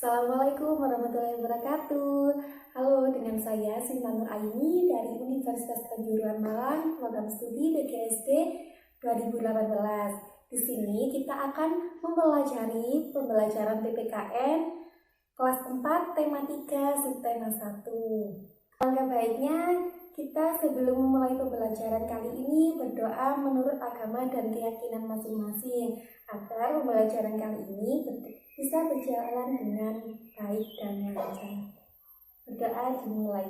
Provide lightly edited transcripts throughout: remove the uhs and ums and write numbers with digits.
Assalamualaikum warahmatullahi wabarakatuh. Halo, dengan saya Sinta Nur Aini dari Universitas Kejuruan Malang, program studi BGSD 2018. Di sini kita akan mempelajari pembelajaran PPKN kelas 4 tema 3 subtema 1. Alangkah baiknya kita sebelum memulai pembelajaran kali ini berdoa menurut agama dan keyakinan masing-masing agar pembelajaran kali ini bisa berjalan dengan baik dan lancar. Berdoa dimulai.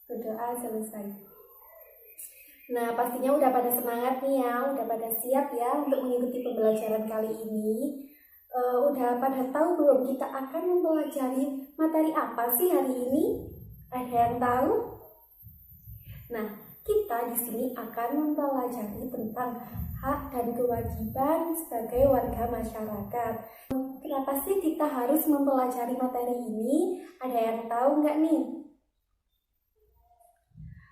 Berdoa selesai. Nah, pastinya udah pada semangat nih ya, udah pada siap ya untuk mengikuti pembelajaran kali ini. Udah pada tahu belum kita akan mempelajari materi apa sih hari ini? Ada yang tahu? Nah, kita di sini akan mempelajari tentang hak dan kewajiban sebagai warga masyarakat. Kenapa sih kita harus mempelajari materi ini? Ada yang tahu nggak nih?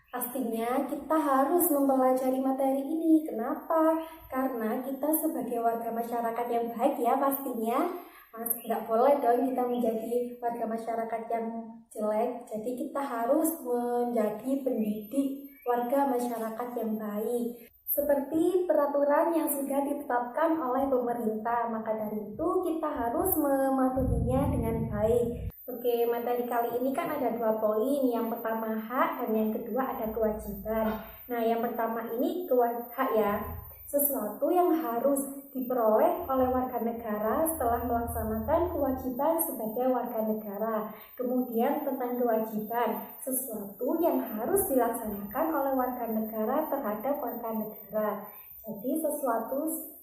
Pastinya kita harus mempelajari materi ini. Kenapa? Karena kita sebagai warga masyarakat yang baik ya pastinya. Nggak boleh dong kita menjadi warga masyarakat yang jelek. Jadi kita harus menjadi pendidik warga masyarakat yang baik. Seperti peraturan yang sudah ditetapkan oleh pemerintah, maka dari itu kita harus mematuhinya dengan baik. Oke, materi kali ini kan ada 2 poin. Yang pertama hak dan yang kedua ada kewajiban. Nah, yang pertama ini hak ya. Sesuatu yang harus diperoleh oleh warga negara setelah melaksanakan kewajiban sebagai warga negara. Kemudian tentang kewajiban, sesuatu yang harus dilaksanakan oleh warga negara terhadap warga negara.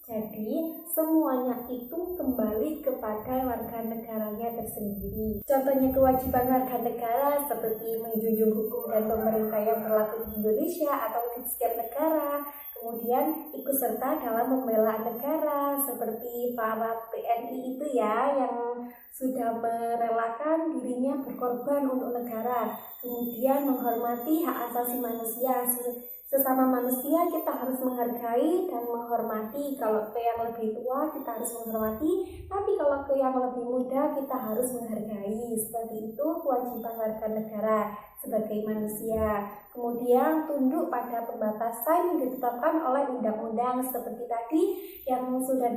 Jadi semuanya itu kembali kepada warga negaranya tersendiri. Contohnya kewajiban warga negara seperti menjunjung hukum dan pemerintah yang berlaku di Indonesia atau di setiap negara. Kemudian ikut serta dalam pembelaan negara seperti para TNI itu ya yang sudah merelakan dirinya berkorban untuk negara. Kemudian menghormati hak asasi manusia. Sesama manusia kita harus menghargai dan menghormati. Kalau ke yang lebih tua kita harus menghormati, tapi kalau ke yang lebih muda kita harus menghargai. Seperti itu kewajiban warga negara sebagai manusia. Kemudian tunduk pada pembatasan yang ditetapkan oleh undang-undang seperti tadi yang sudah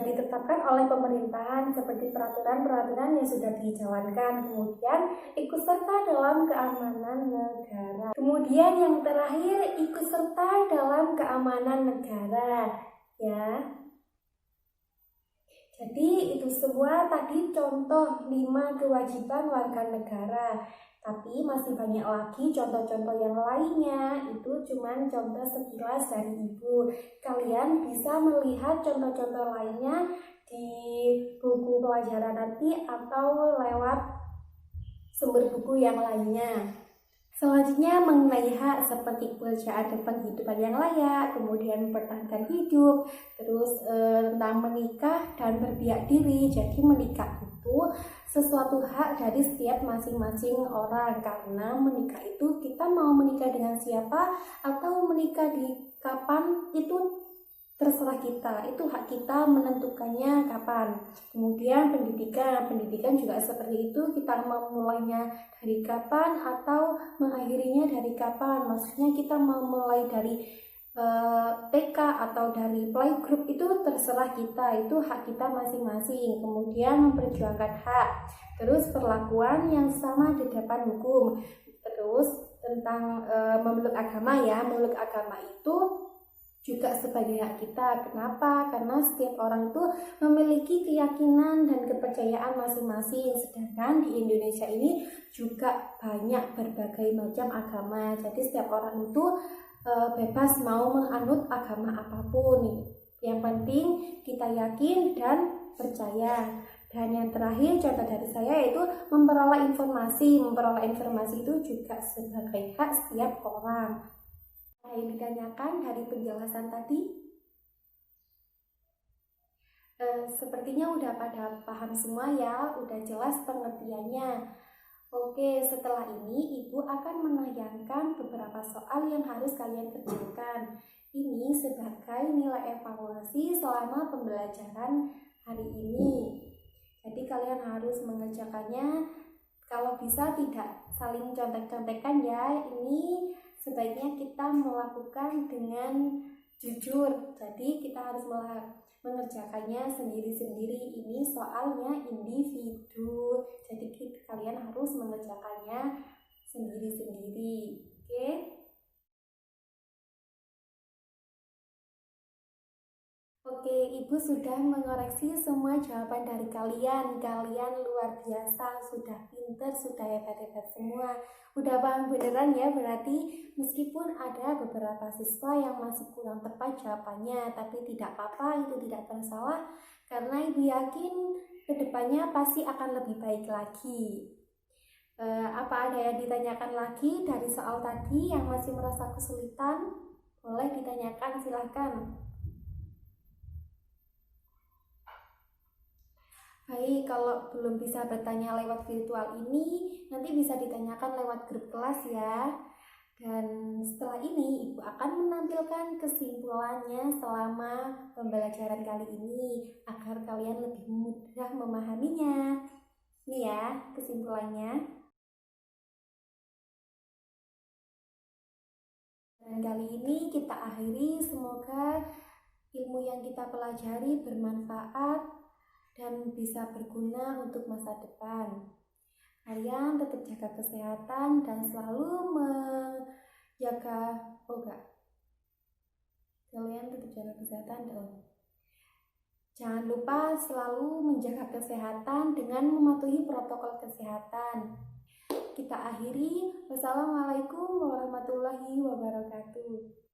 ditetapkan oleh pemerintahan seperti peraturan-peraturan yang sudah dijalankan. Kemudian ikut serta dalam keamanan negara. Kemudian yang terakhir ikut serta dalam keamanan negara ya. Jadi itu semua tadi contoh 5 kewajiban warga negara. Tapi masih banyak lagi contoh-contoh yang lainnya. Itu cuma contoh sekilas dari Ibu. Kalian bisa melihat contoh-contoh lainnya di buku pelajaran nanti atau lewat sumber buku yang lainnya. Selanjutnya mengenai hak seperti pekerjaan dan penghidupan yang layak, kemudian mempertahankan hidup, terus tentang menikah dan berpihak diri. Jadi menikah itu sesuatu hak dari setiap masing-masing orang, karena menikah itu kita mau menikah dengan siapa atau menikah di kapan itu terserah kita, itu hak kita menentukannya kapan. Kemudian pendidikan juga seperti itu, kita memulainya dari kapan atau mengakhirinya dari kapan. Maksudnya kita memulai dari TK atau dari playgroup itu terserah kita, itu hak kita masing-masing. Kemudian memperjuangkan hak, terus perlakuan yang sama di depan hukum, terus tentang memeluk agama ya. Memeluk agama itu juga sebagai hak kita. Kenapa? Karena setiap orang itu memiliki keyakinan dan kepercayaan masing-masing. Sedangkan di Indonesia ini juga banyak berbagai macam agama. Jadi setiap orang itu bebas mau menganut agama apapun. Yang penting kita yakin dan percaya. Dan yang terakhir contoh dari saya yaitu memperoleh informasi. Memperoleh informasi itu juga sebagai hak setiap orang. Yang ditanyakan dari penjelasan tadi, sepertinya udah pada paham semua ya, udah jelas pengertiannya. Oke, setelah ini Ibu akan menayangkan beberapa soal yang harus kalian kerjakan. Ini sebagai nilai evaluasi selama pembelajaran hari ini. Jadi kalian harus mengerjakannya, kalau bisa tidak saling contek-contekan ya. Ini sebaiknya kita melakukan dengan jujur. Jadi kita harus mengerjakannya sendiri-sendiri. Ini soalnya individu. Jadi kalian harus mengerjakannya sendiri-sendiri. Oke? Oke, Ibu sudah mengoreksi semua jawaban dari kalian. Kalian luar biasa, sudah pinter, sudah hebat-hebat semua. Udah paham beneran ya, berarti meskipun ada beberapa siswa yang masih kurang tepat jawabannya, tapi tidak apa-apa, itu tidak bersalah. Karena Ibu yakin kedepannya pasti akan lebih baik lagi. Apa ada yang ditanyakan lagi dari soal tadi yang masih merasa kesulitan? Boleh ditanyakan, silahkan. Baik, kalau belum bisa bertanya lewat virtual ini, nanti bisa ditanyakan lewat grup kelas ya. Dan setelah ini, Ibu akan menampilkan kesimpulannya selama pembelajaran kali ini, agar kalian lebih mudah memahaminya. Ini ya, kesimpulannya. Dan kali ini kita akhiri, semoga ilmu yang kita pelajari bermanfaat dan bisa berguna untuk masa depan. Kalian tetap jaga kesehatan dan selalu menjaga, kalian tetap jaga kesehatan jangan lupa selalu menjaga kesehatan dengan mematuhi protokol kesehatan. Kita akhiri. Wassalamualaikum warahmatullahi wabarakatuh.